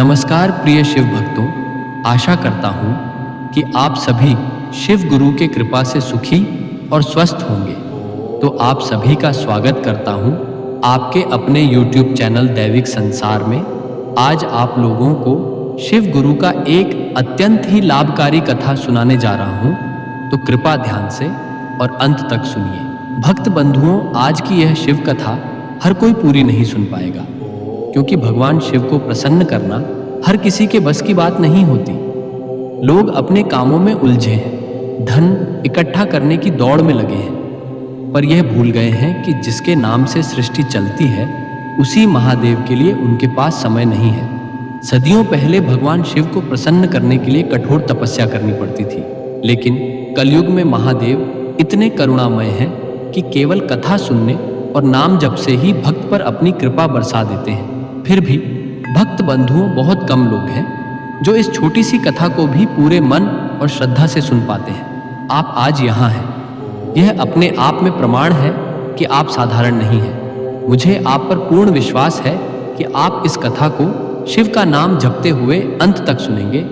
नमस्कार प्रिय शिव भक्तों, आशा करता हूँ कि आप सभी शिव गुरु के कृपा से सुखी और स्वस्थ होंगे। तो आप सभी का स्वागत करता हूँ आपके अपने YouTube चैनल दैविक संसार में। आज आप लोगों को शिव गुरु का एक अत्यंत ही लाभकारी कथा सुनाने जा रहा हूँ, तो कृपा ध्यान से और अंत तक सुनिए। भक्त बंधुओं, आज की यह शिव कथा हर कोई पूरी नहीं सुन पाएगा, क्योंकि भगवान शिव को प्रसन्न करना हर किसी के बस की बात नहीं होती। लोग अपने कामों में उलझे हैं, धन इकट्ठा करने की दौड़ में लगे हैं, पर यह भूल गए हैं कि जिसके नाम से सृष्टि चलती है उसी महादेव के लिए उनके पास समय नहीं है। सदियों पहले भगवान शिव को प्रसन्न करने के लिए कठोर तपस्या करनी पड़ती थी, लेकिन कलयुग में महादेव इतने करुणामय हैं कि केवल कथा सुनने और नाम जप से ही भक्त पर अपनी कृपा बरसा देते हैं। फिर भी भक्त बंधुओं, बहुत कम लोग हैं जो इस छोटी सी कथा को भी पूरे मन और श्रद्धा से सुन पाते हैं। आप आज यहाँ हैं, यह अपने आप में प्रमाण है कि आप साधारण नहीं हैं। मुझे आप पर पूर्ण विश्वास है कि आप इस कथा को शिव का नाम जपते हुए अंत तक सुनेंगे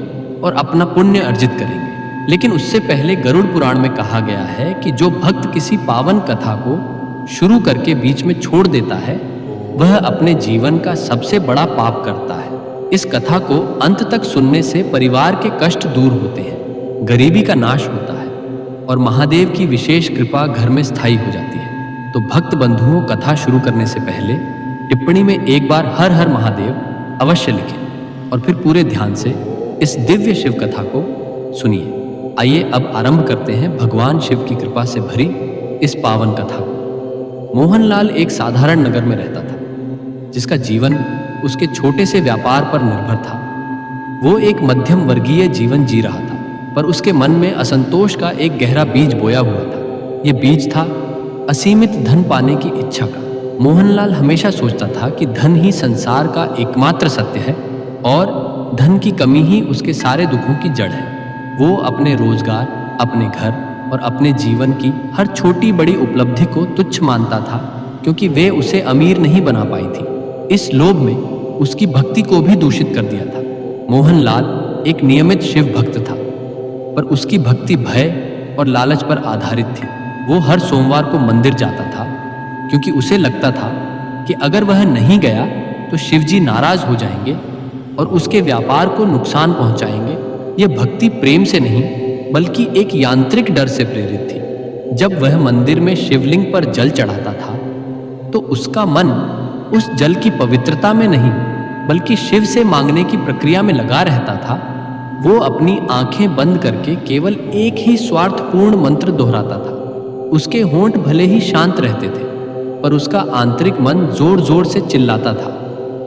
और अपना पुण्य अर्जित करेंगे। लेकिन उससे पहले गरुड़ पुराण में कहा गया है कि जो भक्त किसी पावन कथा को शुरू करके बीच में छोड़ देता है, वह अपने जीवन का सबसे बड़ा पाप करता है। इस कथा को अंत तक सुनने से परिवार के कष्ट दूर होते हैं, गरीबी का नाश होता है और महादेव की विशेष कृपा घर में स्थायी हो जाती है। तो भक्त बंधुओं, कथा शुरू करने से पहले टिप्पणी में एक बार हर हर महादेव अवश्य लिखें और फिर पूरे ध्यान से इस दिव्य शिव कथा को सुनिए। आइए अब आरंभ करते हैं भगवान शिव की कृपा से भरी इस पावन कथा को। मोहनलाल एक साधारण नगर में रहता था, जिसका जीवन उसके छोटे से व्यापार पर निर्भर था। वो एक मध्यम वर्गीय जीवन जी रहा था, पर उसके मन में असंतोष का एक गहरा बीज बोया हुआ था। ये बीज था असीमित धन पाने की इच्छा का। मोहनलाल हमेशा सोचता था कि धन ही संसार का एकमात्र सत्य है और धन की कमी ही उसके सारे दुखों की जड़ है। वो अपने रोजगार, अपने घर और अपने जीवन की हर छोटी बड़ी उपलब्धि को तुच्छ मानता था, क्योंकि वे उसे अमीर नहीं बना पाई थी। इस लोभ में उसकी भक्ति को भी दूषित कर दिया था। मोहनलाल एक नियमित शिव भक्त था, पर उसकी भक्ति भय और लालच पर आधारित थी। वो हर सोमवार को मंदिर जाता था, क्योंकि उसे लगता था कि अगर वह नहीं गया तो शिवजी नाराज हो जाएंगे और उसके व्यापार को नुकसान पहुंचाएंगे। यह भक्ति प्रेम से नहीं, बल्कि एक यांत्रिक डर से प्रेरित थी। जब वह मंदिर में शिवलिंग पर जल चढ़ाता था, तो उसका मन उस जल की पवित्रता में नहीं, बल्कि शिव से मांगने की प्रक्रिया में लगा रहता था। वो अपनी आंखें बंद करके केवल एक ही स्वार्थपूर्ण मंत्र दोहराता था। उसके होंठ भले ही शांत रहते थे, पर उसका आंतरिक मन जोर जोर से चिल्लाता था,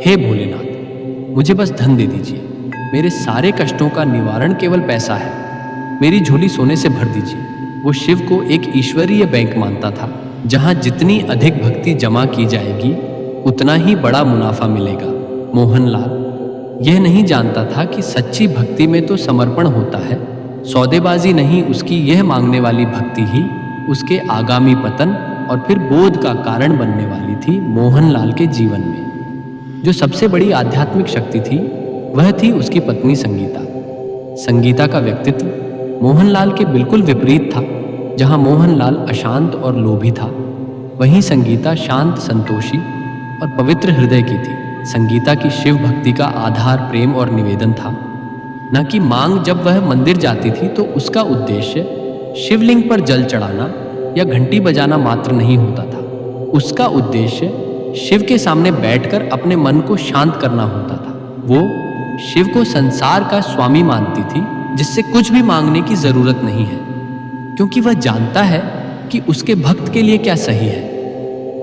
हे भोलेनाथ, मुझे बस धन दे दीजिए। मेरे सारे कष्टों का निवारण केवल पैसा है। मेरी झोली सोने से भर दीजिए। वो शिव को एक ईश्वरीय बैंक मानता था, जहां जितनी अधिक भक्ति जमा की जाएगी उतना ही बड़ा मुनाफा मिलेगा। मोहनलाल यह नहीं जानता था कि सच्ची भक्ति में तो समर्पण होता है। सौदेबाजी नहीं, उसकी यह मांगने वाली भक्ति ही उसके आगामी पतन और फिर बोध का कारण बनने वाली थी। मोहनलाल के जीवन में जो सबसे बड़ी आध्यात्मिक शक्ति थी, वह थी उसकी पत्नी संगीता। संगीता का व्यक्तित्व मोहनलाल के बिल्कुल विपरीत था। जहां मोहनलाल अशांत और लोभी था, वहीं संगीता शांत, संतोषी और पवित्र हृदय की थी। संगीता की शिव भक्ति का आधार प्रेम और निवेदन था, न कि मांग। जब वह मंदिर जाती थी तो उसका उद्देश्य शिवलिंग पर जल चढ़ाना या घंटी बजाना मात्र नहीं होता था। उसका उद्देश्य शिव के सामने बैठकर अपने मन को शांत करना होता था। वो शिव को संसार का स्वामी मानती थी, जिससे कुछ भी मांगने की जरूरत नहीं है, क्योंकि वह जानता है कि उसके भक्त के लिए क्या सही है।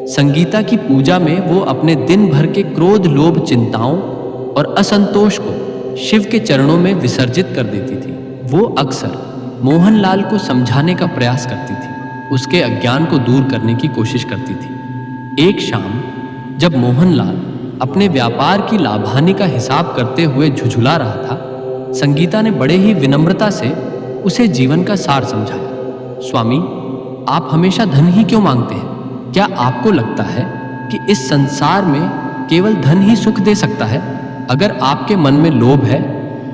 संगीता की पूजा में वो अपने दिन भर के क्रोध, लोभ, चिंताओं और असंतोष को शिव के चरणों में विसर्जित कर देती थी। वो अक्सर मोहनलाल को समझाने का प्रयास करती थी, उसके अज्ञान को दूर करने की कोशिश करती थी। एक शाम जब मोहनलाल अपने व्यापार की लाभहानि का हिसाब करते हुए झुझुला रहा था, संगीता ने बड़े ही विनम्रता से उसे जीवन का सार समझाया। स्वामी, आप हमेशा धन ही क्यों मांगते हैं? क्या आपको लगता है कि इस संसार में केवल धन ही सुख दे सकता है? अगर आपके मन में लोभ है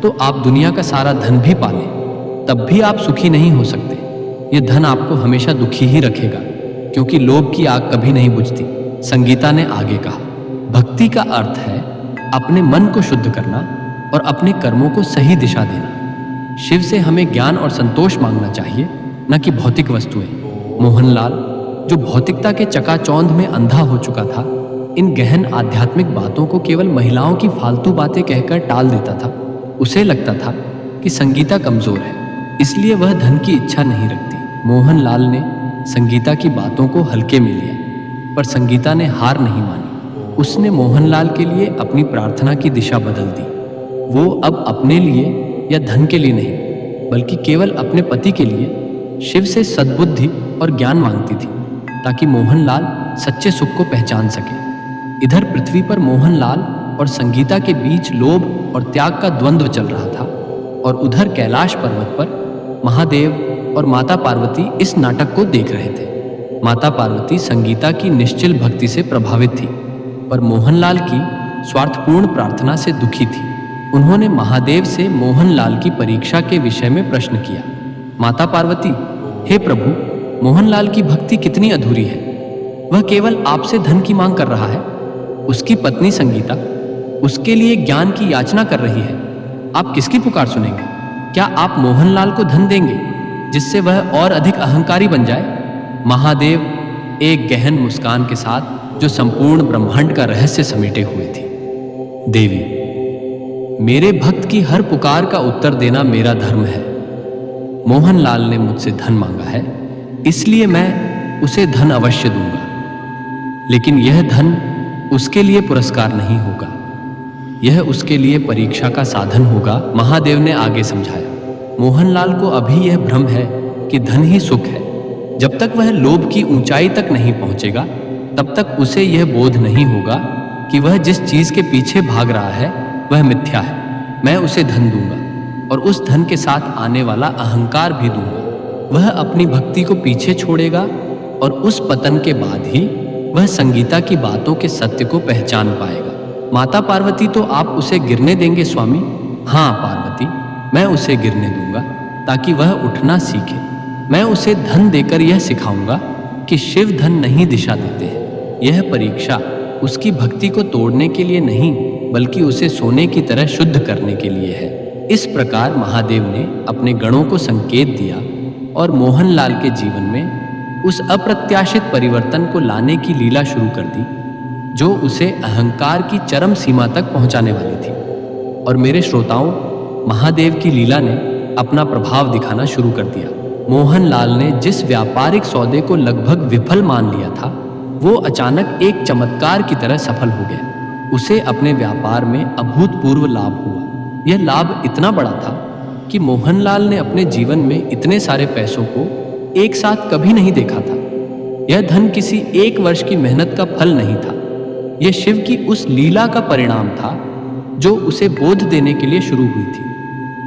तो आप दुनिया का सारा धन भी पालें, तब भी आप सुखी नहीं हो सकते। ये धन आपको हमेशा दुखी ही रखेगा, क्योंकि लोभ की आग कभी नहीं बुझती। संगीता ने आगे कहा, भक्ति का अर्थ है अपने मन को शुद्ध करना और अपने कर्मों को सही दिशा देना। शिव से हमें ज्ञान और संतोष मांगना चाहिए, न कि भौतिक वस्तुएं। मोहनलाल, जो भौतिकता के चकाचौंध में अंधा हो चुका था, इन गहन आध्यात्मिक बातों को केवल महिलाओं की फालतू बातें कहकर टाल देता था। उसे लगता था कि संगीता कमजोर है, इसलिए वह धन की इच्छा नहीं रखती। मोहनलाल ने संगीता की बातों को हल्के में लिया, पर संगीता ने हार नहीं मानी। उसने मोहनलाल के लिए अपनी प्रार्थना की दिशा बदल दी। वो अब अपने लिए या धन के लिए नहीं, बल्कि केवल अपने पति के लिए शिव से सद्बुद्धि और ज्ञान मांगती थी, ताकि मोहनलाल सच्चे सुख को पहचान सके। इधर पृथ्वी पर मोहनलाल और संगीता के बीच लोभ और त्याग का द्वंद्व चल रहा था, और उधर कैलाश पर्वत पर महादेव और माता पार्वती इस नाटक को देख रहे थे। माता पार्वती संगीता की निश्चल भक्ति से प्रभावित थी, पर मोहनलाल की स्वार्थपूर्ण प्रार्थना से दुखी थी। उन्होंने महादेव से मोहनलाल की परीक्षा के विषय में प्रश्न किया। माता पार्वती, हे प्रभु, मोहनलाल की भक्ति कितनी अधूरी है। वह केवल आपसे धन की मांग कर रहा है। उसकी पत्नी संगीता उसके लिए ज्ञान की याचना कर रही है। आप किसकी पुकार सुनेंगे? क्या आप मोहनलाल को धन देंगे जिससे वह और अधिक अहंकारी बन जाए? महादेव एक गहन मुस्कान के साथ, जो संपूर्ण ब्रह्मांड का रहस्य समेटे हुए थी। देवी, मेरे भक्त की हर पुकार का उत्तर देना मेरा धर्म है। मोहनलाल ने मुझसे धन मांगा है, इसलिए मैं उसे धन अवश्य दूंगा, लेकिन यह धन उसके लिए पुरस्कार नहीं होगा, यह उसके लिए परीक्षा का साधन होगा। महादेव ने आगे समझाया। मोहनलाल को अभी यह भ्रम है कि धन ही सुख है। जब तक वह लोभ की ऊंचाई तक नहीं पहुंचेगा, तब तक उसे यह बोध नहीं होगा कि वह जिस चीज के पीछे भाग रहा है वह मिथ्या है। मैं उसे धन दूंगा और उस धन के साथ आने वाला अहंकार भी दूंगा। वह अपनी भक्ति को पीछे छोड़ेगा और उस पतन के बाद ही वह संगीता की बातों के सत्य को पहचान पाएगा। माता पार्वती, तो आप उसे गिरने देंगे स्वामी? हाँ पार्वती, मैं उसे गिरने दूंगा ताकि वह उठना सीखे। मैं उसे धन देकर यह सिखाऊंगा कि शिव धन नहीं दिशा देते हैं। यह परीक्षा उसकी भक्ति को तोड़ने के लिए नहीं, बल्कि उसे सोने की तरह शुद्ध करने के लिए है। इस प्रकार महादेव ने अपने गणों को संकेत दिया और मोहनलाल के जीवन में उस अप्रत्याशित परिवर्तन को लाने की लीला शुरू कर दी, जो उसे अहंकार की चरम सीमा तक पहुंचाने वाली थी। और मेरे श्रोताओं, महादेव की लीला ने अपना प्रभाव दिखाना शुरू कर दिया। मोहनलाल ने जिस व्यापारिक सौदे को लगभग विफल मान लिया था, वो अचानक एक चमत्कार की तरह सफल हो गया। उसे अपने व्यापार में अभूतपूर्व लाभ हुआ। यह लाभ इतना बड़ा था कि मोहनलाल ने अपने जीवन में इतने सारे पैसों को एक साथ कभी नहीं देखा था। यह धन किसी एक वर्ष की मेहनत का फल नहीं था। यह शिव की उस लीला का परिणाम था जो उसे बोध देने के लिए शुरू हुई थी।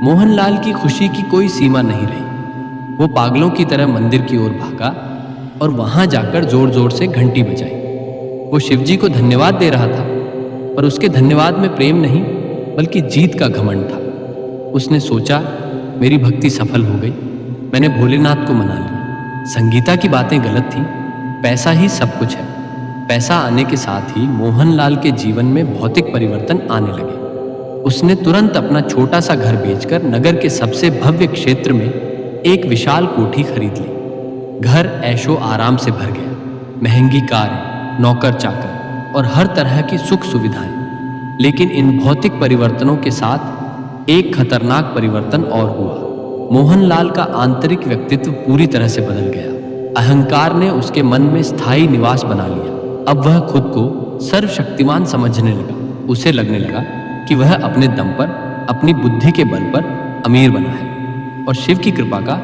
मोहनलाल की खुशी की कोई सीमा नहीं रही। वो पागलों की तरह मंदिर की ओर भागा और वहां जाकर जोर जोर से घंटी बजाई। वो शिवजी को धन्यवाद दे रहा था, पर उसके धन्यवाद में प्रेम नहीं, बल्कि जीत का घमंड था। उसने सोचा, मेरी भक्ति सफल हो गई, मैंने भोलेनाथ को मना लिया। संगीता की बातें गलत थी, पैसा ही सब कुछ है। पैसा आने के साथ ही मोहनलाल के जीवन में भौतिक परिवर्तन आने लगे। उसने तुरंत अपना छोटा सा घर बेचकर नगर के सबसे भव्य क्षेत्र में एक विशाल कोठी खरीद ली। घर ऐशो आराम से भर गया। महंगी कारें, नौकर चाकर और हर तरह की सुख सुविधाएं। लेकिन इन भौतिक परिवर्तनों के साथ एक खतरनाक परिवर्तन और हुआ। मोहनलाल का आंतरिक व्यक्तित्व पूरी तरह से बदल गया। अहंकार ने उसके मन में स्थायी निवास बना लिया। अब वह खुद को सर्वशक्तिमान समझने लगा। उसे लगने लगा कि वह अपने दम पर, अपनी बुद्धि के बल पर अमीर बना है और शिव की कृपा का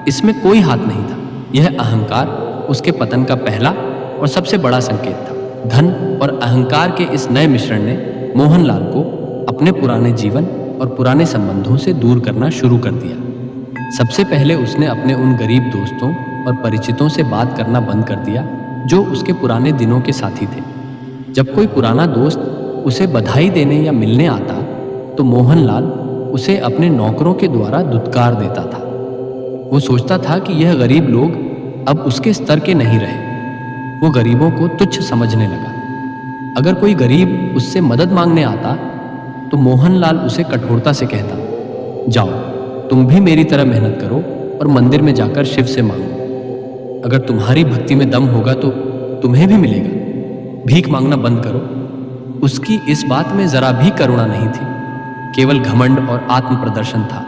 इसमें कोई हाथ नहीं था। यह अहंकार उसके पतन का पहला और सबसे बड़ा संकेत था। धन और अहंकार के इस नए मिश्रण ने मोहनलाल को अपने पुराने जीवन और पुराने संबंधों से दूर करना शुरू कर दिया। सबसे पहले उसने अपने उन गरीब दोस्तों और परिचितों से बात करना बंद कर दिया जो उसके पुराने दिनों के साथी थे। जब कोई पुराना दोस्त उसे बधाई देने या मिलने आता तो मोहनलाल उसे अपने नौकरों के द्वारा दुत्कार देता था। वो सोचता था कि यह गरीब लोग अब उसके स्तर के नहीं रहे। वो गरीबों को तुच्छ समझने लगा। अगर कोई गरीब उससे मदद मांगने आता तो मोहनलाल उसे कठोरता से कहता, जाओ तुम भी मेरी तरह मेहनत करो और मंदिर में जाकर शिव से मांगो। अगर तुम्हारी भक्ति में दम होगा तो तुम्हें भी मिलेगा। भीख मांगना बंद करो। उसकी इस बात में जरा भी करुणा नहीं थी, केवल घमंड और आत्म प्रदर्शन था।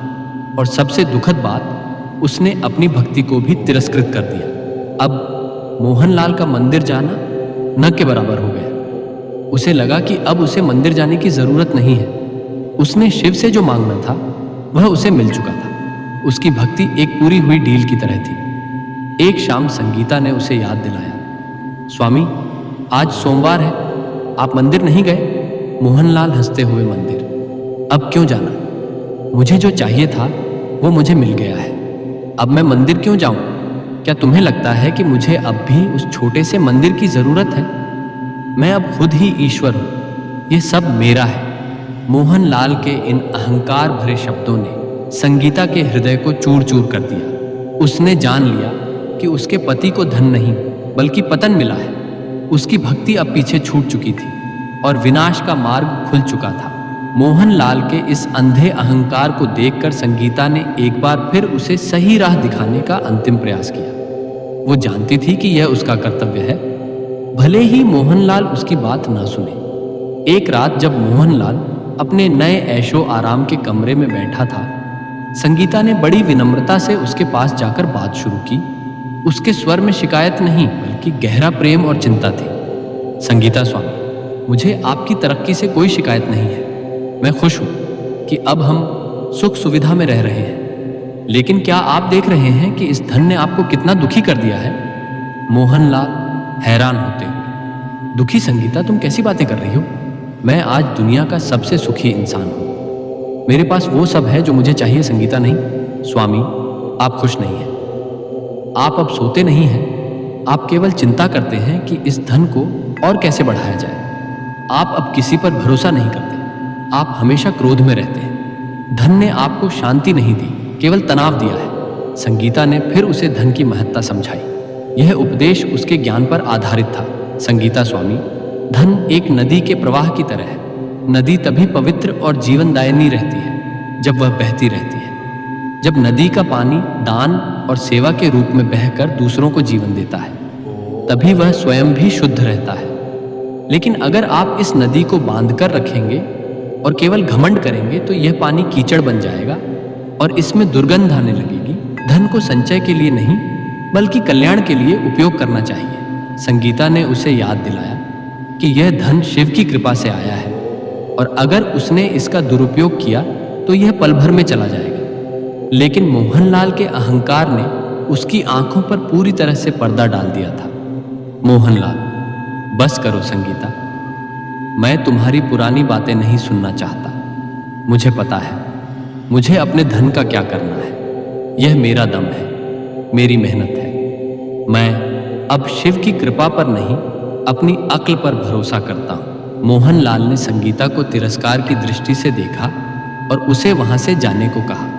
और सबसे दुखद बात, उसने अपनी भक्ति को भी तिरस्कृत कर दिया। अब मोहनलाल का मंदिर जाना न के बराबर हो गया। उसे लगा कि अब उसे मंदिर जाने की जरूरत नहीं है। उसने शिव से जो मांगना था वह उसे मिल चुका था। उसकी भक्ति एक पूरी हुई डील की तरह थी। एक शाम संगीता ने उसे याद दिलाया, स्वामी आज सोमवार है, आप मंदिर नहीं गए? मोहनलाल हंसते हुए, मंदिर अब क्यों जाना? मुझे जो चाहिए था वो मुझे मिल गया है। अब मैं मंदिर क्यों जाऊं? क्या तुम्हें लगता है कि मुझे अब भी उस छोटे से मंदिर की जरूरत है? मैं अब खुद ही ईश्वर हूं, ये सब मेरा है। मोहनलाल के इन अहंकार भरे शब्दों ने संगीता के हृदय को चूर चूर कर दिया। उसने जान लिया कि उसके पति को धन नहीं बल्कि पतन मिला है। उसकी भक्ति अब पीछे छूट चुकी थी और विनाश का मार्ग खुल चुका था। मोहनलाल के इस अंधे अहंकार को देखकर संगीता ने एक बार फिर उसे सही राह दिखाने का अंतिम प्रयास किया। वो जानती थी कि यह उसका कर्तव्य है, भले ही मोहनलाल उसकी बात ना सुने। एक रात जब मोहनलाल अपने नए ऐशो आराम के कमरे में बैठा था, संगीता ने बड़ी विनम्रता से उसके पास जाकर बात शुरू की। उसके स्वर में शिकायत नहीं बल्कि गहरा प्रेम और चिंता थी। संगीता स्वामी, मुझे आपकी तरक्की से कोई शिकायत नहीं है। मैं खुश हूं कि अब हम सुख सुविधा में रह रहे हैं, लेकिन क्या आप देख रहे हैं कि इस धन ने आपको कितना दुखी कर दिया है? मोहनलाल हैरान होते हुए, दुखी? संगीता, तुम कैसी बातें कर रही हो? मैं आज दुनिया का सबसे सुखी इंसान हूं। मेरे पास वो सब है जो मुझे चाहिए। संगीता, नहीं स्वामी, आप खुश नहीं हैं। आप अब सोते नहीं हैं, आप केवल चिंता करते हैं कि इस धन को और कैसे बढ़ाया जाए। आप अब किसी पर भरोसा नहीं करते, आप हमेशा क्रोध में रहते हैं। धन ने आपको शांति नहीं दी, केवल तनाव दिया है। संगीता ने फिर उसे धन की महत्ता समझाई। यह उपदेश उसके ज्ञान पर आधारित था। संगीता स्वामी, धन एक नदी के प्रवाह की तरह है। नदी तभी पवित्र और जीवनदायिनी रहती है जब वह बहती रहती है। जब नदी का पानी दान और सेवा के रूप में बहकर दूसरों को जीवन देता है, तभी वह स्वयं भी शुद्ध रहता है। लेकिन अगर आप इस नदी को बांध कर रखेंगे और केवल घमंड करेंगे तो यह पानी कीचड़ बन जाएगा और इसमें दुर्गंध आने लगेगी। धन को संचय के लिए नहीं बल्कि कल्याण के लिए उपयोग करना चाहिए। संगीता ने उसे याद दिलाया कि यह धन शिव की कृपा से आया है और अगर उसने इसका दुरुपयोग किया तो यह पल भर में चला जाएगा। लेकिन मोहनलाल के अहंकार ने उसकी आंखों पर पूरी तरह से पर्दा डाल दिया था। मोहनलाल, बस करो संगीता, मैं तुम्हारी पुरानी बातें नहीं सुनना चाहता। मुझे पता है मुझे अपने धन का क्या करना है। यह मेरा दम है, मेरी मेहनत है। मैं अब शिव की कृपा पर नहीं अपनी अक्ल पर भरोसा करता हूं। मोहनलाल ने संगीता को तिरस्कार की दृष्टि से देखा और उसे वहां से जाने को कहा।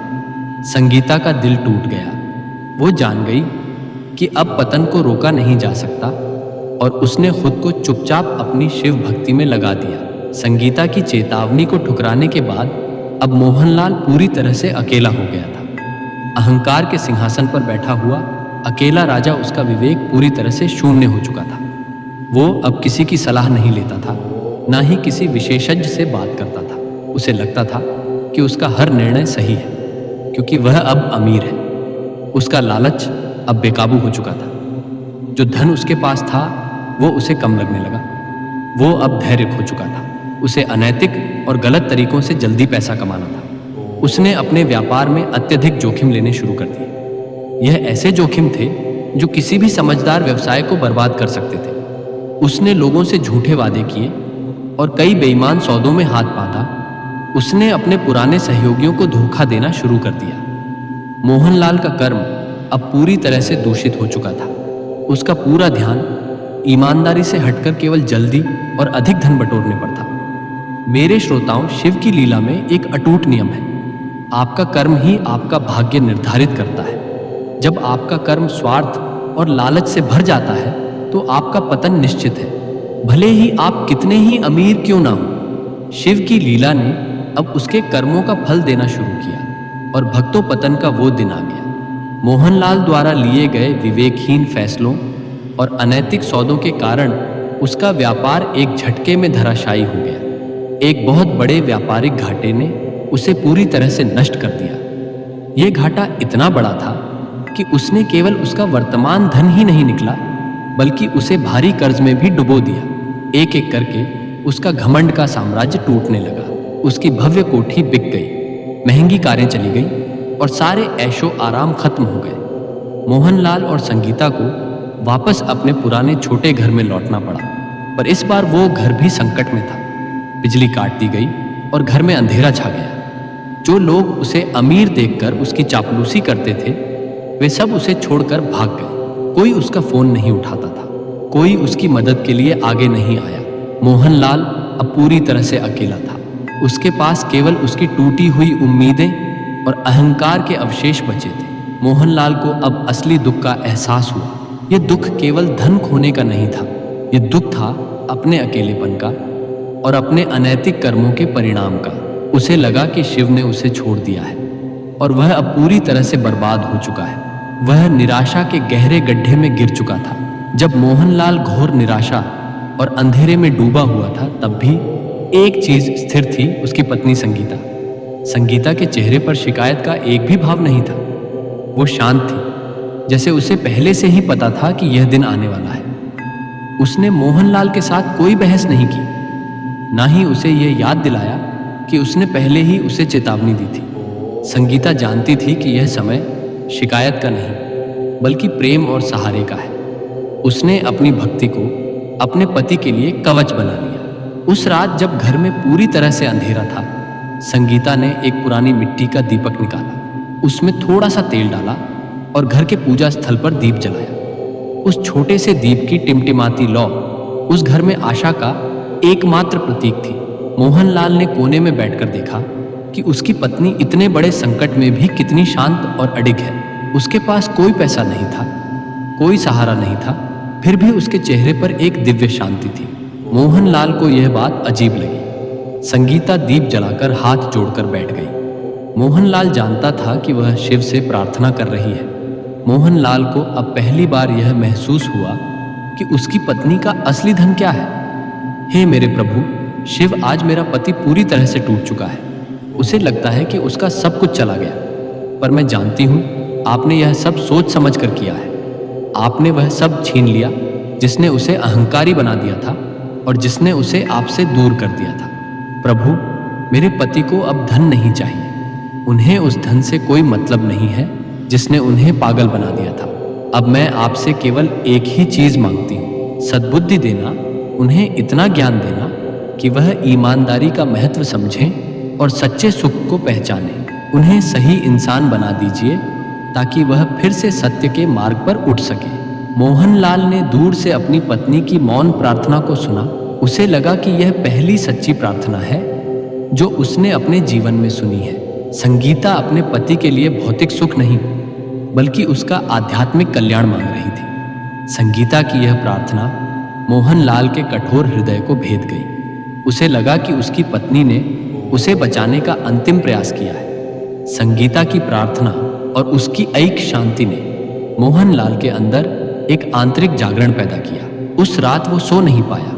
संगीता का दिल टूट गया। वो जान गई कि अब पतन को रोका नहीं जा सकता और उसने खुद को चुपचाप अपनी शिव भक्ति में लगा दिया। संगीता की चेतावनी को ठुकराने के बाद अब मोहनलाल पूरी तरह से अकेला हो गया था। अहंकार के सिंहासन पर बैठा हुआ अकेला राजा, उसका विवेक पूरी तरह से शून्य हो चुका था। वो अब किसी की सलाह नहीं लेता था, ना ही किसी विशेषज्ञ से बात करता था। उसे लगता था कि उसका हर निर्णय सही है क्योंकि वह अब अमीर है। उसका लालच अब बेकाबू हो चुका था। जो धन उसके पास था वो उसे कम लगने लगा। वो अब धैर्य खो चुका था। उसे अनैतिक और गलत तरीकों से जल्दी पैसा कमाना था। उसने अपने व्यापार में अत्यधिक जोखिम लेने शुरू कर दिए। यह ऐसे जोखिम थे जो किसी भी समझदार व्यवसाय को बर्बाद कर सकते थे। उसने लोगों से झूठे वादे किए और कई बेईमान सौदों में हाथ बांधा। उसने अपने पुराने सहयोगियों को धोखा देना शुरू कर दिया। मोहनलाल का कर्म अब पूरी तरह से दूषित हो चुका था। उसका पूरा ध्यान ईमानदारी से हटकर केवल जल्दी और अधिक धन बटोरने पर था। मेरे श्रोताओं, शिव की लीला में एक अटूट नियम है। आपका कर्म ही आपका भाग्य निर्धारित करता है। जब आपका कर्म स्वार्थ और लालच से भर जाता है तो आपका पतन निश्चित है, भले ही आप कितने ही अमीर क्यों ना हो। शिव की लीला ने अब उसके कर्मों का फल देना शुरू किया और भक्तों पतन का वो दिन आ गया। मोहनलाल द्वारा लिए गए विवेकहीन फैसलों और अनैतिक सौदों के कारण उसका व्यापार एक झटके में धराशायी हो गया। एक बहुत बड़े व्यापारिक घाटे ने उसे पूरी तरह से नष्ट कर दिया। यह घाटा इतना बड़ा था कि उसने केवल उसका वर्तमान धन ही नहीं निकला, बल्कि उसे भारी कर्ज में भी डुबो दिया। एक एक करके उसका घमंड का साम्राज्य टूटने लगा। उसकी भव्य कोठी बिक गई, महंगी कारें चली गई और सारे ऐशो आराम खत्म हो गए। मोहनलाल और संगीता को वापस अपने पुराने छोटे घर में लौटना पड़ा, पर इस बार वो घर भी संकट में था। बिजली काट दी गई और घर में अंधेरा छा गया। जो लोग उसे अमीर देखकर उसकी चापलूसी करते थे, वे सब उसे छोड़कर भाग गए। कोई उसका फोन नहीं उठाता था, कोई उसकी मदद के लिए आगे नहीं आया। मोहनलाल अब पूरी तरह से अकेला था। उसके पास केवल उसकी टूटी हुई उम्मीदें और अहंकार के अवशेष बचे थे। मोहनलाल को अब असली दुख का एहसास हुआ। यह दुख केवल धन खोने का नहीं था, यह दुख था अपने अकेलेपन का और अपने अनैतिक कर्मों के परिणाम का। उसे लगा कि शिव ने उसे छोड़ दिया है और वह अब पूरी तरह से बर्बाद हो चुका है। वह निराशा के गहरे गड्ढे में गिर चुका था। जब मोहनलाल घोर निराशा और अंधेरे में डूबा हुआ था, तब भी एक चीज स्थिर थी, उसकी पत्नी संगीता। संगीता के चेहरे पर शिकायत का एक भी भाव नहीं था। वो शांत थी, जैसे उसे पहले से ही पता था कि यह दिन आने वाला है। उसने मोहनलाल के साथ कोई बहस नहीं की, ना ही उसे यह याद दिलाया कि उसने पहले ही उसे चेतावनी दी थी। संगीता जानती थी कि यह समय शिकायत का नहीं, बल्कि प्रेम और सहारे का है। उसने अपनी भक्ति को अपने पति के लिए कवच बना लिया। उस रात जब घर में पूरी तरह से अंधेरा था, संगीता ने एक पुरानी मिट्टी का दीपक निकाला, उसमें थोड़ा सा तेल डाला और घर के पूजा स्थल पर दीप जलाया। उस छोटे से दीप की टिमटिमाती लौ उस घर में आशा का एकमात्र प्रतीक थी। मोहनलाल ने कोने में बैठकर देखा कि उसकी पत्नी इतने बड़े संकट में भी कितनी शांत और अडिग है। उसके पास कोई पैसा नहीं था, कोई सहारा नहीं था, फिर भी उसके चेहरे पर एक दिव्य शांति थी। मोहनलाल को यह बात अजीब लगी। संगीता दीप जलाकर हाथ जोड़कर बैठ गई। मोहनलाल जानता था कि वह शिव से प्रार्थना कर रही है। मोहनलाल को अब पहली बार यह महसूस हुआ कि उसकी पत्नी का असली धन क्या है। हे मेरे प्रभु शिव, आज मेरा पति पूरी तरह से टूट चुका है। उसे लगता है कि उसका सब कुछ चला गया, पर मैं जानती हूँ आपने यह सब सोच समझ कर किया है। आपने वह सब छीन लिया जिसने उसे अहंकारी बना दिया था और जिसने उसे आपसे दूर कर दिया था। प्रभु, मेरे पति को अब धन नहीं चाहिए। उन्हें उस धन से कोई मतलब नहीं है जिसने उन्हें पागल बना दिया था। अब मैं आपसे केवल एक ही चीज मांगती हूँ, सद्बुद्धि देना, उन्हें इतना ज्ञान देना कि वह ईमानदारी का महत्व समझें और सच्चे सुख को पहचानें। उन्हें सही इंसान बना दीजिए ताकि वह फिर से सत्य के मार्ग पर उठ सके। मोहनलाल ने दूर से अपनी पत्नी की मौन प्रार्थना को सुना। उसे लगा कि यह पहली सच्ची प्रार्थना है जो उसने अपने जीवन में सुनी है। संगीता अपने पति के लिए भौतिक सुख नहीं, बल्कि उसका आध्यात्मिक कल्याण मांग रही थी। संगीता की यह प्रार्थना मोहनलाल के कठोर हृदय को भेद गई। उसे लगा कि उसकी पत्नी ने उसे बचाने का अंतिम प्रयास किया है। संगीता की प्रार्थना और उसकी ऐक शांति ने मोहनलाल के अंदर एक आंतरिक जागरण पैदा किया। उस रात वो सो नहीं पाया।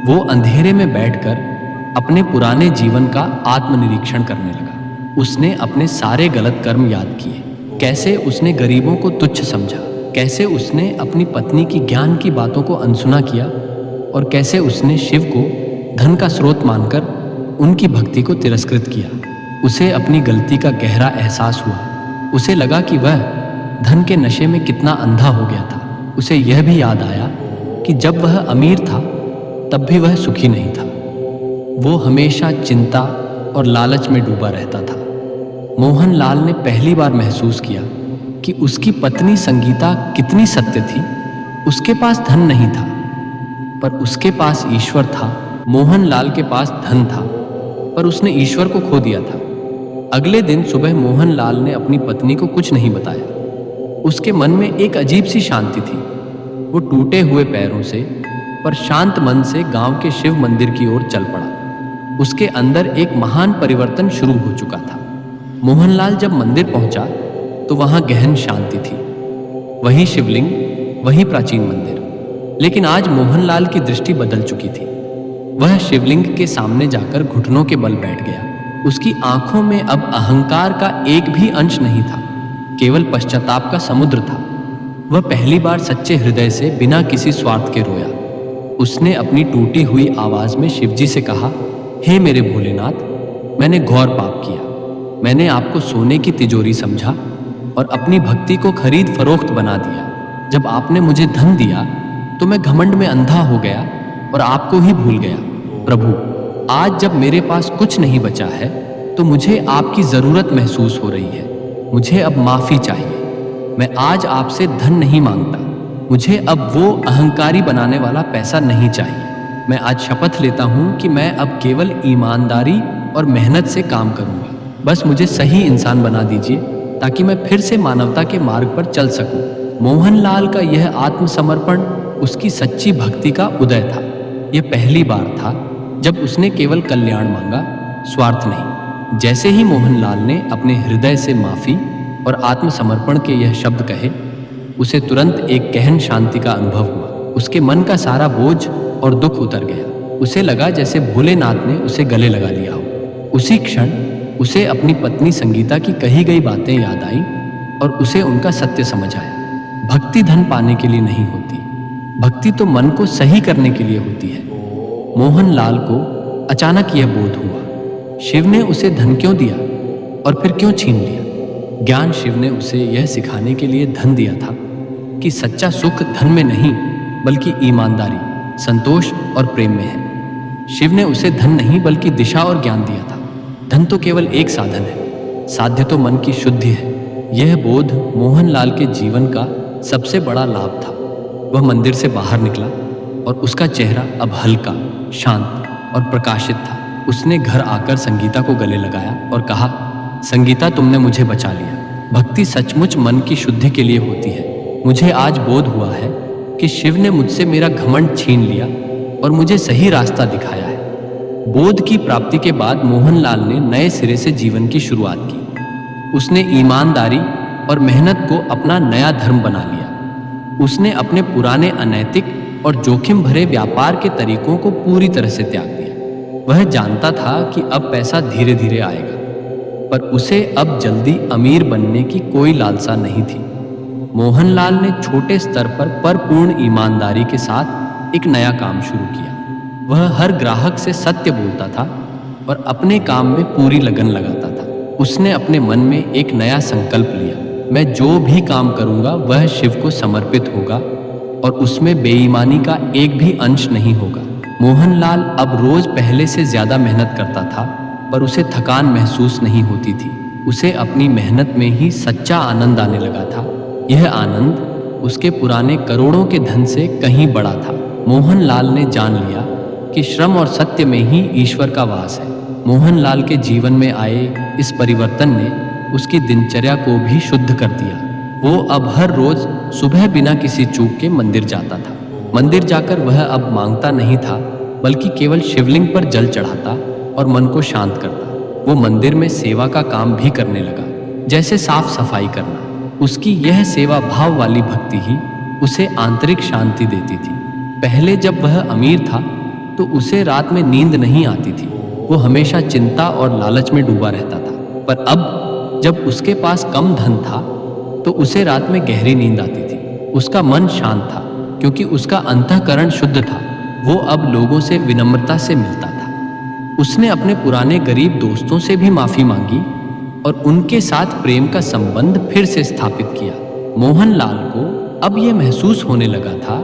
वो अंधेरे में बैठकर अपने पुराने जीवन का आत्मनिरीक्षण करने लगा। उसने अपने सारे गलत कर्म याद किए, कैसे उसने गरीबों को तुच्छ समझा, कैसे उसने अपनी पत्नी की ज्ञान की बातों को अनसुना किया और कैसे उसने शिव को धन का स्रोत मानकर उनकी भक्ति को तिरस्कृत किया। उसे अपनी गलती का गहरा एहसास हुआ। उसे लगा कि वह धन के नशे में कितना अंधा हो गया था। उसे यह भी याद आया कि जब वह अमीर था तब भी वह सुखी नहीं था। वो हमेशा चिंता और लालच में डूबा रहता था। मोहनलाल ने पहली बार महसूस किया कि उसकी पत्नी संगीता कितनी सत्य थी। उसके पास धन नहीं था, पर उसके पास ईश्वर था। मोहनलाल के पास धन था, पर उसने ईश्वर को खो दिया था। अगले दिन सुबह मोहनलाल ने अपनी पत्नी को कुछ नहीं बताया। उसके मन में एक अजीब सी शांति थी। वो टूटे हुए पैरों से पर शांत मन से गांव के शिव मंदिर की ओर चल पड़ा। उसके अंदर एक महान परिवर्तन शुरू हो चुका था। मोहनलाल जब मंदिर पहुंचा तो वहां गहन शांति थी। वही शिवलिंग, वही प्राचीन मंदिर। लेकिन आज मोहनलाल की दृष्टि बदल चुकी थी। वह शिवलिंग के सामने जाकर घुटनों के बल बैठ गया। उसकी आंखों में अब अहंकार का एक भी अंश नहीं था, केवल पश्चाताप का समुद्र था। वह पहली बार सच्चे हृदय से बिना किसी स्वार्थ के रोया। उसने अपनी टूटी हुई आवाज में शिवजी से कहा, हे मेरे भोलेनाथ, मैंने घोर पाप किया। मैंने आपको सोने की तिजोरी समझा और अपनी भक्ति को खरीद फरोख्त बना दिया। जब आपने मुझे धन दिया तो मैं घमंड में अंधा हो गया और आपको ही भूल गया। प्रभु, आज जब मेरे पास कुछ नहीं बचा है तो मुझे आपकी जरूरत महसूस हो रही है। मुझे अब माफी चाहिए। मैं आज आपसे धन नहीं मांगता। मुझे अब वो अहंकारी बनाने वाला पैसा नहीं चाहिए। मैं आज शपथ लेता हूँ कि मैं अब केवल ईमानदारी और मेहनत से काम करूँगा। बस मुझे सही इंसान बना दीजिए ताकि मैं फिर से मानवता के मार्ग पर चल सकूं। मोहनलाल का यह आत्मसमर्पण उसकी सच्ची भक्ति का उदय था। यह पहली बार था जब उसने केवल कल्याण मांगा, स्वार्थ नहीं। जैसे ही मोहनलाल ने अपने हृदय से माफी और आत्मसमर्पण के यह शब्द कहे, उसे तुरंत एक गहन शांति का अनुभव हुआ। उसके मन का सारा बोझ और दुख उतर गया। उसे लगा जैसे भोलेनाथ ने उसे गले लगा लिया हो। उसी क्षण उसे अपनी पत्नी संगीता की कही गई बातें याद आई और उसे उनका सत्य समझ आया। भक्ति धन पाने के लिए नहीं होती, भक्ति तो मन को सही करने के लिए होती है। मोहनलाल को अचानक यह बोध हुआ, शिव ने उसे धन क्यों दिया और फिर क्यों छीन लिया? ज्ञान शिव ने उसे यह सिखाने के लिए धन दिया था कि सच्चा सुख धन में नहीं बल्कि ईमानदारी, संतोष और प्रेम में है। शिव ने उसे धन नहीं बल्कि दिशा और ज्ञान दिया था। धन तो केवल एक साधन है, साध्य तो मन की शुद्धि है। यह बोध मोहनलाल के जीवन का सबसे बड़ा लाभ था। वह मंदिर से बाहर निकला और उसका चेहरा अब हल्का, शांत और प्रकाशित था। उसने घर आकर संगीता को गले लगाया और कहा, संगीता, तुमने मुझे बचा लिया। भक्ति सचमुच मन की शुद्धि के लिए होती है। मुझे आज बोध हुआ है कि शिव ने मुझसे मेरा घमंड छीन लिया और मुझे सही रास्ता दिखाया है। बोध की प्राप्ति के बाद मोहनलाल ने नए सिरे से जीवन की शुरुआत की। उसने ईमानदारी और मेहनत को अपना नया धर्म बना लिया। उसने अपने पुराने अनैतिक और जोखिम भरे व्यापार के तरीकों को पूरी तरह से त्याग दिया। वह जानता था कि अब पैसा धीरे धीरे आएगा, पर उसे अब जल्दी अमीर बनने की कोई लालसा नहीं थी। मोहनलाल ने छोटे स्तर पर पूर्ण ईमानदारी के साथ एक नया काम शुरू किया। वह हर ग्राहक से सत्य बोलता था और अपने काम में पूरी लगन लगाता था। उसने अपने मन में एक नया संकल्प लिया, मैं जो भी काम करूंगा वह शिव को समर्पित होगा और उसमें बेईमानी का एक भी अंश नहीं होगा। मोहनलाल अब रोज पहले से ज्यादा मेहनत करता था, पर उसे थकान महसूस नहीं होती थी। उसे अपनी मेहनत में ही सच्चा आनंद आने लगा था। यह आनंद उसके पुराने करोड़ों के धन से कहीं बड़ा था। मोहनलाल ने जान लिया कि श्रम और सत्य में ही ईश्वर का वास है। मोहनलाल के जीवन में आए इस परिवर्तन ने उसकी दिनचर्या को भी शुद्ध कर दिया। वो अब हर रोज सुबह बिना किसी चूक के मंदिर जाता था। मंदिर जाकर वह अब मांगता नहीं था, बल्कि केवल शिवलिंग पर जल चढ़ाता और मन को शांत करता। वो मंदिर में सेवा का काम भी करने लगा, जैसे साफ सफाई करना। उसकी यह सेवा भाव वाली भक्ति ही उसे आंतरिक शांति देती थी। पहले जब वह अमीर था तो उसे रात में नींद नहीं आती थी। वो हमेशा चिंता और लालच में डूबा रहता था। पर अब जब उसके पास कम धन था तो उसे रात में गहरी नींद आती थी। उसका मन शांत था क्योंकि उसका अंतःकरण शुद्ध था। वो अब लोगों से विनम्रता से मिलता था। उसने अपने पुराने गरीब दोस्तों से भी माफी मांगी और उनके साथ प्रेम का संबंध फिर से स्थापित किया। मोहनलाल को अब यह महसूस होने लगा था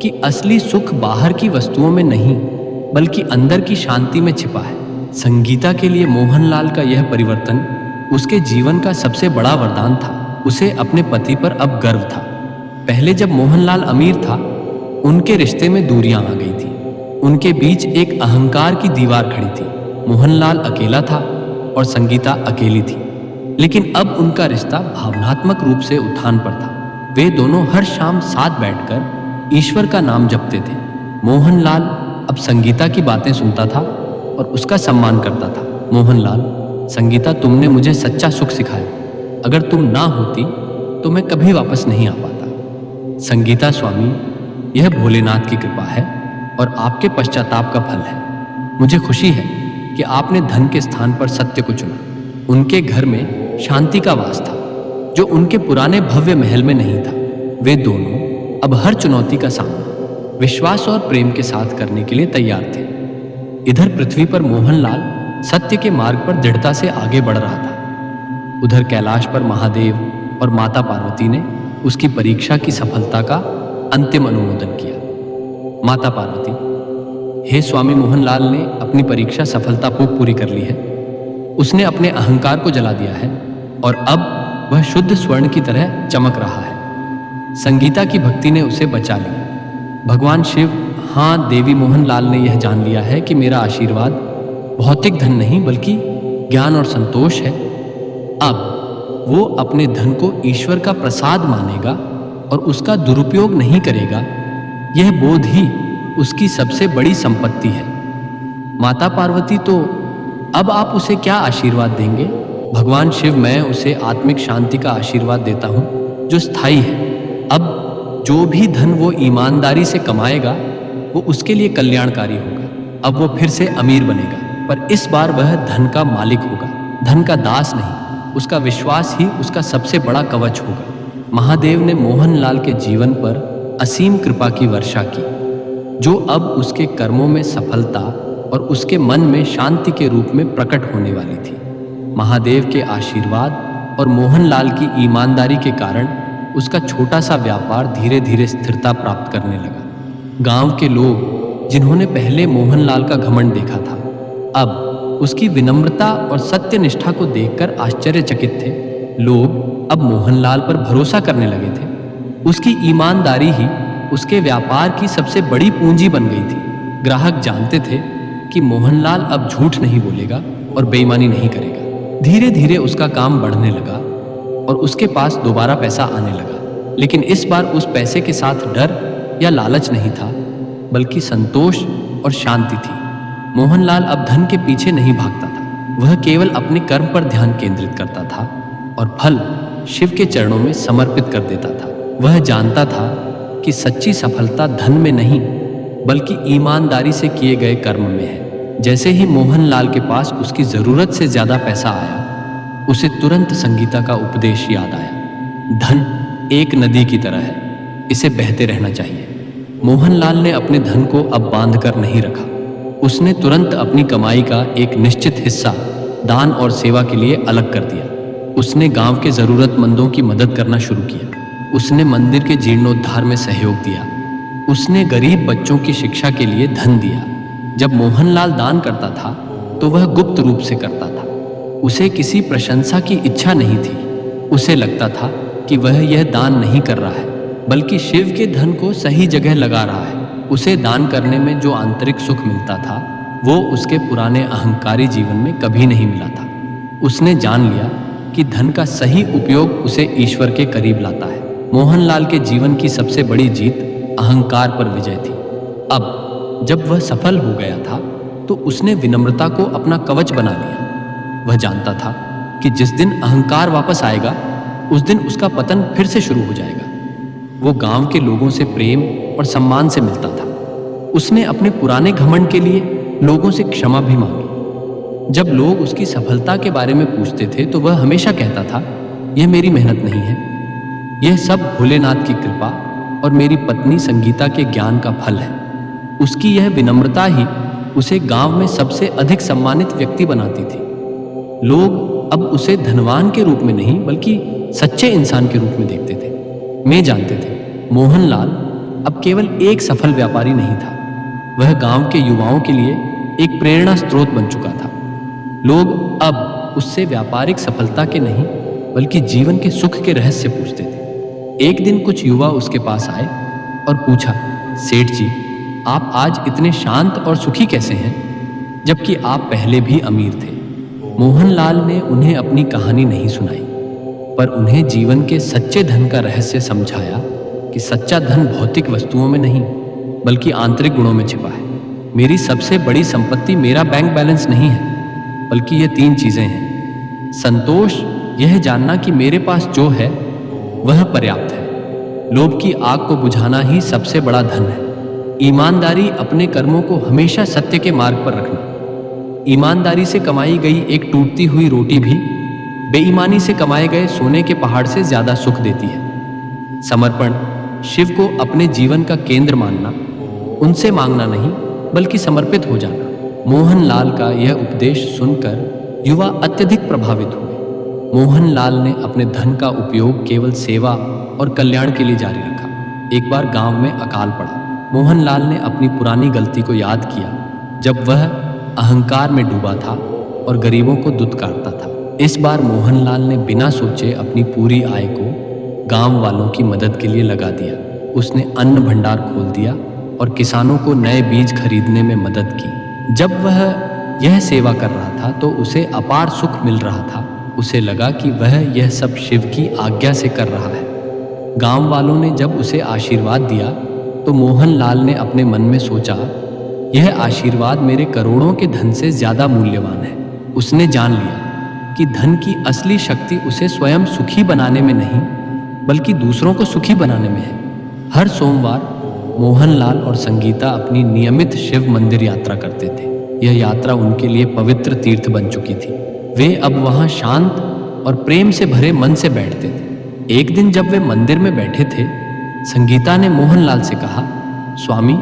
कि असली सुख बाहर की वस्तुओं में नहीं बल्कि अंदर की शांति में छिपा है। संगीता के लिए मोहनलाल का यह परिवर्तन उसके जीवन का सबसे बड़ा वरदान था। उसे अपने पति पर अब गर्व था। पहले जब मोहनलाल अमीर था, उनके रिश्ते में दूरियां आ गई थी। उनके बीच एक अहंकार की दीवार खड़ी थी। मोहनलाल अकेला था और संगीता अकेली थी, लेकिन अब उनका रिश्ता भावनात्मक रूप से उठान पर था। वे दोनों हर शाम साथ बैठकर ईश्वर का नाम जपते थे। मोहनलाल अब संगीता की बातें सुनता था और उसका सम्मान करता था। मोहनलाल, संगीता, तुमने मुझे सच्चा सुख सिखाया। अगर तुम ना होती तो मैं कभी वापस नहीं आ पाता। संगीता, स्वामी, यह भोलेनाथ की कृपा है और आपके पश्चाताप का फल है। मुझे खुशी है कि आपने धन के स्थान पर सत्य को चुना। उनके घर में शांति का वास था, जो उनके पुराने भव्य महल में नहीं था। वे दोनों अब हर चुनौती का सामना विश्वास और प्रेम के साथ करने के लिए तैयार थे। इधर पृथ्वी पर मोहनलाल सत्य के मार्ग पर दृढ़ता से आगे बढ़ रहा था। उधर कैलाश पर महादेव और माता पार्वती ने उसकी परीक्षा की सफलता का अंतिम अनुमोदन किया। माता पार्वती, हे स्वामी, मोहनलाल ने अपनी परीक्षा सफलतापूर्वक पूरी कर ली है। उसने अपने अहंकार को जला दिया है और अब वह शुद्ध स्वर्ण की तरह चमक रहा है। संगीता की भक्ति ने उसे बचा लिया। भगवान शिव, हाँ देवी, मोहनलाल ने यह जान लिया है कि मेरा आशीर्वाद भौतिक धन नहीं बल्कि ज्ञान और संतोष है। अब वो अपने धन को ईश्वर का प्रसाद मानेगा और उसका दुरुपयोग नहीं करेगा। यह बोध ही उसकी सबसे बड़ी संपत्ति है। माता पार्वती, तो अब आप उसे क्या आशीर्वाद देंगे? भगवान शिव, मैं उसे आत्मिक शांति का आशीर्वाद देता हूँ जो स्थायी है। अब जो भी धन वो ईमानदारी से कमाएगा वो उसके लिए कल्याणकारी होगा। अब वो फिर से अमीर बनेगा, पर इस बार वह धन का मालिक होगा, धन का दास नहीं। उसका विश्वास ही उसका सबसे बड़ा कवच होगा। महादेव ने मोहनलाल के जीवन पर असीम कृपा की वर्षा की, जो अब उसके कर्मों में सफलता और उसके मन में शांति के रूप में प्रकट होने वाली थी। महादेव के आशीर्वाद और मोहनलाल की ईमानदारी के कारण उसका छोटा सा व्यापार धीरे धीरे स्थिरता प्राप्त करने लगा। गांव के लोग, जिन्होंने पहले मोहनलाल का घमंड देखा था, अब उसकी विनम्रता और सत्यनिष्ठा को देखकर आश्चर्यचकित थे। लोग अब मोहनलाल पर भरोसा करने लगे थे। उसकी ईमानदारी ही उसके व्यापार की सबसे बड़ी पूंजी बन गई थी। ग्राहक जानते थे कि मोहनलाल अब झूठ नहीं बोलेगा और बेईमानी नहीं करेगा। धीरे धीरे उसका काम बढ़ने लगा और उसके पास दोबारा पैसा आने लगा। लेकिन इस बार उस पैसे के साथ डर या लालच नहीं था, बल्कि संतोष और शांति थी। मोहनलाल अब धन के पीछे नहीं भागता था। वह केवल अपने कर्म पर ध्यान केंद्रित करता था और फल शिव के चरणों में समर्पित कर देता था। वह जानता था कि सच्ची सफलता धन में नहीं, बल्कि ईमानदारी से किए गए कर्म में है। जैसे ही मोहनलाल के पास उसकी जरूरत से ज्यादा पैसा आया, उसे तुरंत संगीता का उपदेश याद आया। धन एक नदी की तरह है, इसे बहते रहना चाहिए। मोहनलाल ने अपने धन को अब बांध कर नहीं रखा। उसने तुरंत अपनी कमाई का एक निश्चित हिस्सा दान और सेवा के लिए अलग कर दिया। उसने गांव के जरूरतमंदों की मदद करना शुरू किया। उसने मंदिर के जीर्णोद्धार में सहयोग दिया। उसने गरीब बच्चों की शिक्षा के लिए धन दिया। जब मोहनलाल दान करता था तो वह गुप्त रूप से करता था। उसे किसी प्रशंसा की इच्छा नहीं थी। उसे लगता था कि वह यह दान नहीं कर रहा है, बल्कि शिव के धन को सही जगह लगा रहा है। उसे दान करने में जो आंतरिक सुख मिलता था, वो उसके पुराने अहंकारी जीवन में कभी नहीं मिला था। उसने जान लिया कि धन का सही उपयोग उसे ईश्वर के करीब लाता है। मोहनलाल के जीवन की सबसे बड़ी जीत अहंकार पर विजय थी। अब जब वह सफल हो गया था तो उसने विनम्रता को अपना कवच बना लिया। वह जानता था कि जिस दिन अहंकार वापस आएगा, उस दिन उसका पतन फिर से शुरू हो जाएगा। वो गांव के लोगों से प्रेम और सम्मान से मिलता था। उसने अपने पुराने घमंड के लिए लोगों से क्षमा भी मांगी। जब लोग उसकी सफलता के बारे में पूछते थे तो वह हमेशा कहता था, यह मेरी मेहनत नहीं है, यह सब भोलेनाथ की कृपा और मेरी पत्नी संगीता के ज्ञान का फल है। उसकी यह विनम्रता ही उसे गांव में सबसे अधिक सम्मानित व्यक्ति बनाती थी। लोग अब उसे धनवान के रूप में नहीं, बल्कि सच्चे इंसान के रूप में देखते थे। मैं जानते थे मोहनलाल अब केवल एक सफल व्यापारी नहीं था, वह गांव के युवाओं के लिए एक प्रेरणा स्रोत बन चुका था। लोग अब उससे व्यापारिक सफलता के नहीं, बल्कि जीवन के सुख के रहस्य पूछते थे। एक दिन कुछ युवा उसके पास आए और पूछा, सेठ जी, आप आज इतने शांत और सुखी कैसे हैं? जबकि आप पहले भी अमीर थे। मोहनलाल ने उन्हें अपनी कहानी नहीं सुनाई, पर उन्हें जीवन के सच्चे धन का रहस्य समझाया कि सच्चा धन भौतिक वस्तुओं में नहीं बल्कि आंतरिक गुणों में छिपा है। मेरी सबसे बड़ी संपत्ति मेरा बैंक बैलेंस नहीं है, बल्कि ये 3 चीजें हैं। संतोष, यह जानना कि मेरे पास जो है वह पर्याप्त है। लोभ की आग को बुझाना ही सबसे बड़ा धन है। ईमानदारी, अपने कर्मों को हमेशा सत्य के मार्ग पर रखना। ईमानदारी से कमाई गई एक टूटती हुई रोटी भी बेईमानी से कमाए गए सोने के पहाड़ से ज्यादा सुख देती है। समर्पण, शिव को अपने जीवन का केंद्र मानना, उनसे मांगना नहीं बल्कि समर्पित हो जाना। मोहनलाल का यह उपदेश सुनकर युवा अत्यधिक प्रभावित हुए। मोहनलाल ने अपने धन का उपयोग केवल सेवा और कल्याण के लिए जारी रखा। एक बार गांव में अकाल पड़ा। मोहनलाल ने अपनी पुरानी गलती को याद किया, जब वह अहंकार में डूबा था और गरीबों को दुत्कारता था। इस बार मोहनलाल ने बिना सोचे अपनी पूरी आय को गांव वालों की मदद के लिए लगा दिया। उसने अन्न भंडार खोल दिया और किसानों को नए बीज खरीदने में मदद की। जब वह यह सेवा कर रहा था तो उसे अपार सुख मिल रहा था। उसे लगा कि वह यह सब शिव की आज्ञा से कर रहा है। गांव वालों ने जब उसे आशीर्वाद दिया तो मोहनलाल ने अपने मन में सोचा, यह आशीर्वाद मेरे करोड़ों के धन से ज्यादा मूल्यवान है। उसने जान लिया कि धन की असली शक्ति उसे स्वयं सुखी बनाने में नहीं बल्कि दूसरों को सुखी बनाने में है। हर सोमवार मोहनलाल और संगीता अपनी नियमित शिव मंदिर यात्रा करते थे। यह यात्रा उनके लिए पवित्र तीर्थ बन चुकी थी। वे अब वहां शांत और प्रेम से भरे मन से बैठते थे। एक दिन जब वे मंदिर में बैठे थे, संगीता ने मोहनलाल से कहा, स्वामी,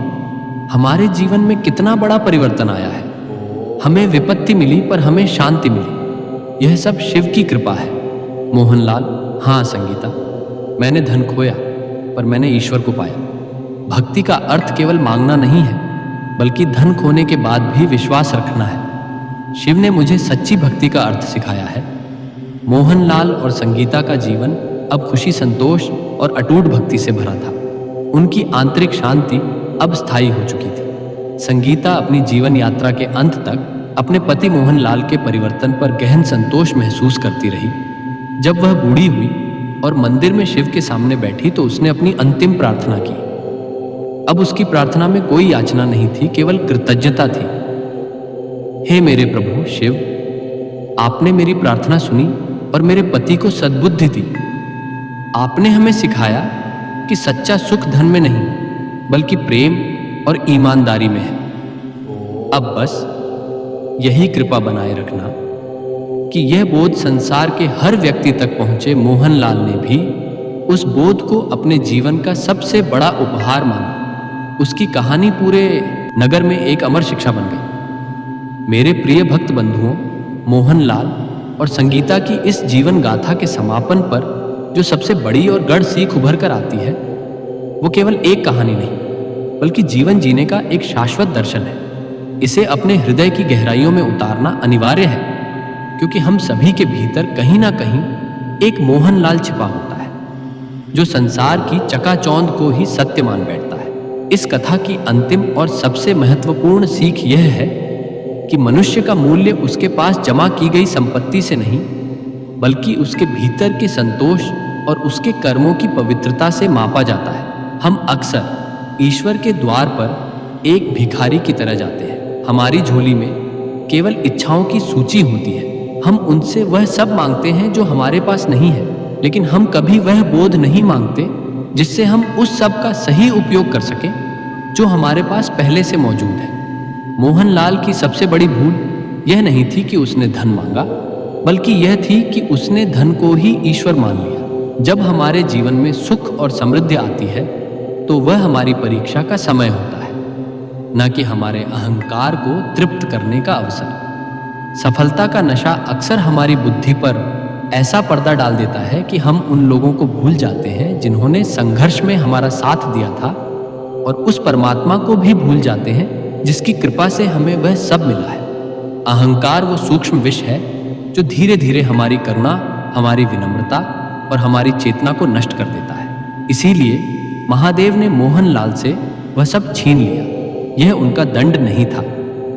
हमारे जीवन में कितना बड़ा परिवर्तन आया है। हमें विपत्ति मिली पर हमें शांति मिली। यह सब शिव की कृपा है। मोहनलाल, हाँ संगीता, मैंने धन खोया पर मैंने ईश्वर को पाया। भक्ति का अर्थ केवल मांगना नहीं है बल्कि धन खोने के बाद भी विश्वास रखना है। शिव ने मुझे सच्ची भक्ति का अर्थ सिखाया है। मोहनलाल और संगीता का जीवन अब खुशी, संतोष और अटूट भक्ति से भरा था। उनकी आंतरिक शांति अब स्थायी हो चुकी थी। संगीता अपनी जीवन यात्रा के अंत तक अपने पति मोहनलाल के परिवर्तन पर गहन संतोष महसूस करती रही। जब वह बूढ़ी हुई और मंदिर में शिव के सामने बैठी तो उसने अपनी अंतिम प्रार्थना की। अब उसकी प्रार्थना में कोई याचना नहीं थी, केवल कृतज्ञता थी। हे मेरे प्रभु शिव, आपने मेरी प्रार्थना सुनी और मेरे पति को सद्बुद्धि दी। आपने हमें सिखाया कि सच्चा सुख धन में नहीं बल्कि प्रेम और ईमानदारी में है। अब बस यही कृपा बनाए रखना कि यह बोध संसार के हर व्यक्ति तक पहुंचे। मोहनलाल ने भी उस बोध को अपने जीवन का सबसे बड़ा उपहार माना। उसकी कहानी पूरे नगर में एक अमर शिक्षा बन गई। मेरे प्रिय भक्त बंधुओं, मोहनलाल और संगीता की इस जीवन गाथा के समापन पर जो सबसे बड़ी और गढ़ सीख उभर कर आती है, वो केवल एक कहानी नहीं बल्कि जीवन जीने का एक शाश्वत दर्शन है। इसे अपने हृदय की गहराइयों में उतारना अनिवार्य है, क्योंकि हम सभी के भीतर कहीं ना कहीं एक मोहनलाल छिपा होता है जो संसार की चकाचौंध को ही सत्य मान बैठता है। इस कथा की अंतिम और सबसे महत्वपूर्ण सीख यह है कि मनुष्य का मूल्य उसके पास जमा की गई संपत्ति से नहीं बल्कि उसके भीतर के संतोष और उसके कर्मों की पवित्रता से मापा जाता है। हम अक्सर ईश्वर के द्वार पर एक भिखारी की तरह जाते हैं। हमारी झोली में केवल इच्छाओं की सूची होती है। हम उनसे वह सब मांगते हैं जो हमारे पास नहीं है, लेकिन हम कभी वह बोध नहीं मांगते जिससे हम उस सब का सही उपयोग कर सकें जो हमारे पास पहले से मौजूद है। मोहनलाल की सबसे बड़ी भूल यह नहीं थी कि उसने धन मांगा, बल्कि यह थी कि उसने धन को ही ईश्वर मान लिया। जब हमारे जीवन में सुख और समृद्धि आती है तो वह हमारी परीक्षा का समय होता है, न कि हमारे अहंकार को तृप्त करने का अवसर। सफलता का नशा अक्सर हमारी बुद्धि पर ऐसा पर्दा डाल देता है कि हम उन लोगों को भूल जाते हैं जिन्होंने संघर्ष में हमारा साथ दिया था, और उस परमात्मा को भी भूल जाते हैं जिसकी कृपा से हमें वह सब मिला है। अहंकार वो सूक्ष्म विष है जो धीरे धीरे हमारी करुणा, हमारी विनम्रता और हमारी चेतना को नष्ट कर देता है। इसीलिए महादेव ने मोहनलाल से वह सब छीन लिया। यह उनका दंड नहीं था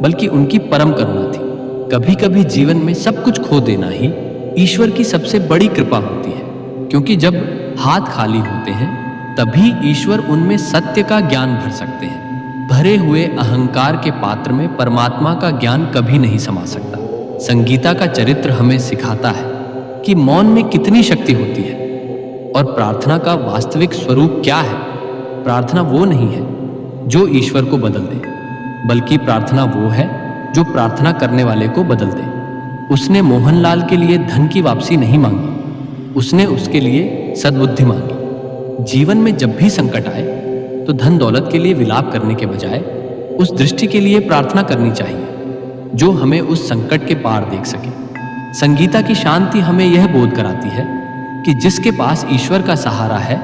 बल्कि उनकी परम करुणा थी। कभी कभी जीवन में सब कुछ खो देना ही ईश्वर की सबसे बड़ी कृपा होती है, क्योंकि जब हाथ खाली होते हैं तभी ईश्वर उनमें सत्य का ज्ञान भर सकते हैं। भरे हुए अहंकार के पात्र में परमात्मा का ज्ञान कभी नहीं समा सकता। संगीता का चरित्र हमें सिखाता है कि मौन में कितनी शक्ति होती है और प्रार्थना का वास्तविक स्वरूप क्या है। प्रार्थना वो नहीं है जो ईश्वर को बदल दे, बल्कि प्रार्थना वो है जो प्रार्थना करने वाले को बदल दे। उसने मोहनलाल के लिए धन की वापसी नहीं मांगी, उसने उसके लिए सद्बुद्धि मांगी। जीवन में जब भी संकट आए तो धन दौलत के लिए विलाप करने के बजाय उस दृष्टि के लिए प्रार्थना करनी चाहिए जो हमें उस संकट के पार देख सके। संगीता की शांति हमें यह बोध कराती है कि जिसके पास ईश्वर का सहारा है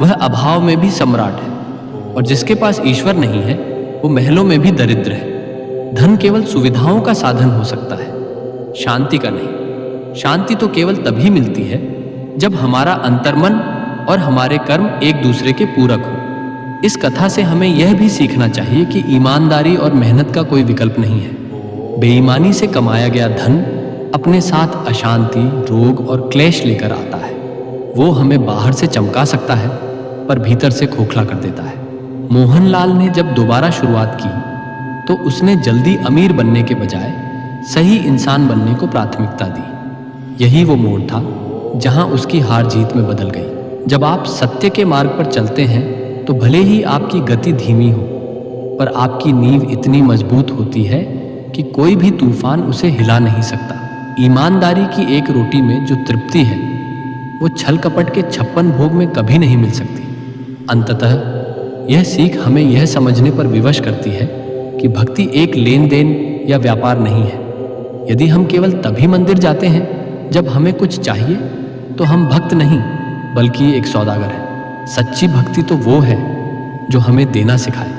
वह अभाव में भी सम्राट है, और जिसके पास ईश्वर नहीं है वो महलों में भी दरिद्र है। धन केवल सुविधाओं का साधन हो सकता है, शांति का नहीं। शांति तो केवल तभी मिलती है जब हमारा अंतर्मन और हमारे कर्म एक दूसरे के पूरक हो। इस कथा से हमें यह भी सीखना चाहिए कि ईमानदारी और मेहनत का कोई विकल्प नहीं है। बेईमानी से कमाया गया धन अपने साथ अशांति, रोग और क्लेश लेकर आता है। वो हमें बाहर से चमका सकता है पर भीतर से खोखला कर देता है। मोहनलाल ने जब दोबारा शुरुआत की तो उसने जल्दी अमीर बनने के बजाय सही इंसान बनने को प्राथमिकता दी। यही वो मोड़ था जहां उसकी हार जीत में बदल गई। जब आप सत्य के मार्ग पर चलते हैं तो भले ही आपकी गति धीमी हो, पर आपकी नींव इतनी मजबूत होती है कि कोई भी तूफान उसे हिला नहीं सकता। ईमानदारी की एक रोटी में जो तृप्ति है वो छल कपट के 56 भोग में कभी नहीं मिल सकती। अंततः यह सीख हमें यह समझने पर विवश करती है कि भक्ति एक लेन देन या व्यापार नहीं है। यदि हम केवल तभी मंदिर जाते हैं जब हमें कुछ चाहिए तो हम भक्त नहीं बल्कि एक सौदागर है। सच्ची भक्ति तो वो है जो हमें देना सिखाए,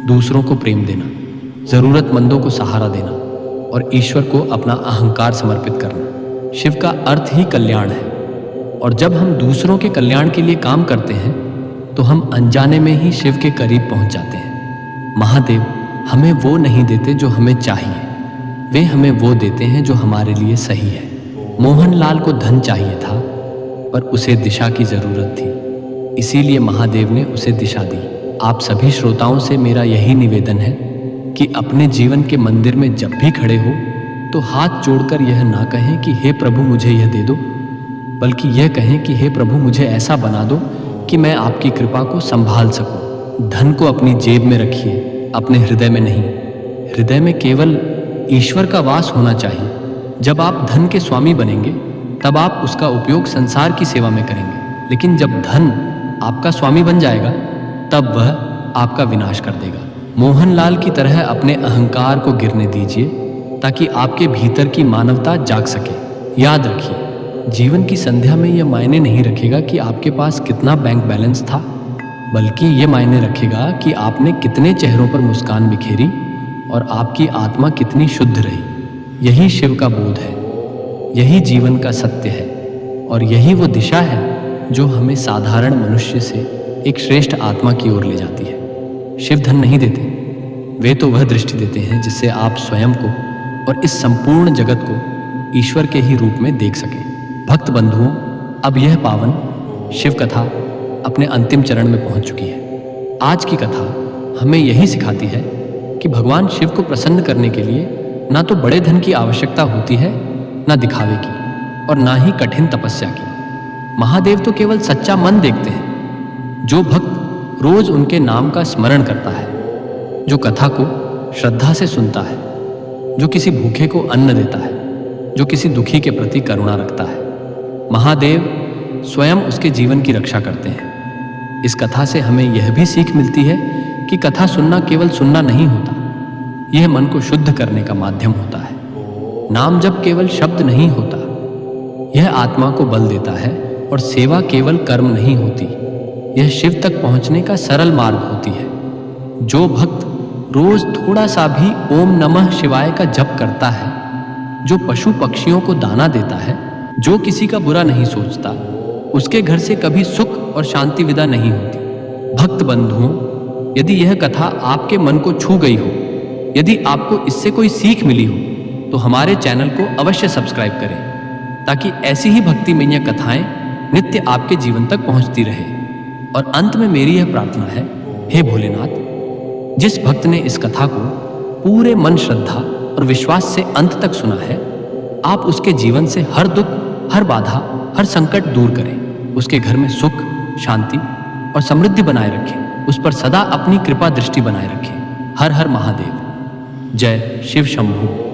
दूसरों को प्रेम देना, जरूरतमंदों को सहारा देना और ईश्वर को अपना अहंकार समर्पित करना। शिव का अर्थ ही कल्याण है, और जब हम दूसरों के कल्याण के लिए काम करते हैं तो हम अनजाने में ही शिव के करीब पहुंच जाते हैं। महादेव हमें वो नहीं देते जो हमें चाहिए, वे हमें वो देते हैं जो हमारे लिए सही है। मोहनलाल को धन चाहिए था पर उसे दिशा की जरूरत थी, इसीलिए महादेव ने उसे दिशा दी। आप सभी श्रोताओं से मेरा यही निवेदन है कि अपने जीवन के मंदिर में जब भी खड़े हो तो हाथ जोड़कर यह ना कहें कि हे प्रभु मुझे यह दे दो, बल्कि यह कहें कि हे प्रभु मुझे ऐसा बना दो कि मैं आपकी कृपा को संभाल सकूं। धन को अपनी जेब में रखिए, अपने हृदय में नहीं। हृदय में केवल ईश्वर का वास होना चाहिए। जब आप धन के स्वामी बनेंगे तब आप उसका उपयोग संसार की सेवा में करेंगे, लेकिन जब धन आपका स्वामी बन जाएगा तब वह आपका विनाश कर देगा। मोहनलाल की तरह अपने अहंकार को गिरने दीजिए ताकि आपके भीतर की मानवता जाग सके। याद रखिए, जीवन की संध्या में यह मायने नहीं रखेगा कि आपके पास कितना बैंक बैलेंस था, बल्कि यह मायने रखेगा कि आपने कितने चेहरों पर मुस्कान बिखेरी और आपकी आत्मा कितनी शुद्ध रही। यही शिव का बोध है, यही जीवन का सत्य है, और यही वो दिशा है जो हमें साधारण मनुष्य से एक श्रेष्ठ आत्मा की ओर ले जाती है। शिव धन नहीं देते, वे तो वह दृष्टि देते हैं जिससे आप स्वयं को और इस संपूर्ण जगत को ईश्वर के ही रूप में देख सकें। भक्त बंधुओं, अब यह पावन शिव कथा अपने अंतिम चरण में पहुंच चुकी है। आज की कथा हमें यही सिखाती है कि भगवान शिव को प्रसन्न करने के लिए ना तो बड़े धन की आवश्यकता होती है, ना दिखावे की, और ना ही कठिन तपस्या की। महादेव तो केवल सच्चा मन देखते हैं। जो भक्त रोज उनके नाम का स्मरण करता है, जो कथा को श्रद्धा से सुनता है, जो किसी भूखे को अन्न देता है, जो किसी दुखी के प्रति करुणा रखता है, महादेव स्वयं उसके जीवन की रक्षा करते हैं। इस कथा से हमें यह भी सीख मिलती है कि कथा सुनना केवल सुनना नहीं होता, यह मन को शुद्ध करने का माध्यम होता है। नाम जप केवल शब्द नहीं होता, यह आत्मा को बल देता है, और सेवा केवल कर्म नहीं होती, यह शिव तक पहुंचने का सरल मार्ग होती है। जो भक्त रोज थोड़ा सा भी ओम नमः शिवाय का जप करता है, जो पशु पक्षियों को दाना देता है, जो किसी का बुरा नहीं सोचता, उसके घर से कभी सुख और शांति विदा नहीं होती। भक्त बंधुओं, यदि यह कथा आपके मन को छू गई हो, यदि आपको इससे कोई सीख मिली हो तो हमारे चैनल को अवश्य सब्सक्राइब करें ताकि ऐसी ही भक्तिमय कथाएं नित्य आपके जीवन तक पहुंचती रहे। और अंत में मेरी यह प्रार्थना है, हे भोलेनाथ, जिस भक्त ने इस कथा को पूरे मन, श्रद्धा और विश्वास से अंत तक सुना है, आप उसके जीवन से हर दुख, हर बाधा, हर संकट दूर करें। उसके घर में सुख, शांति और समृद्धि बनाए रखें। उस पर सदा अपनी कृपा दृष्टि बनाए रखें। हर हर महादेव। जय शिव शंभू।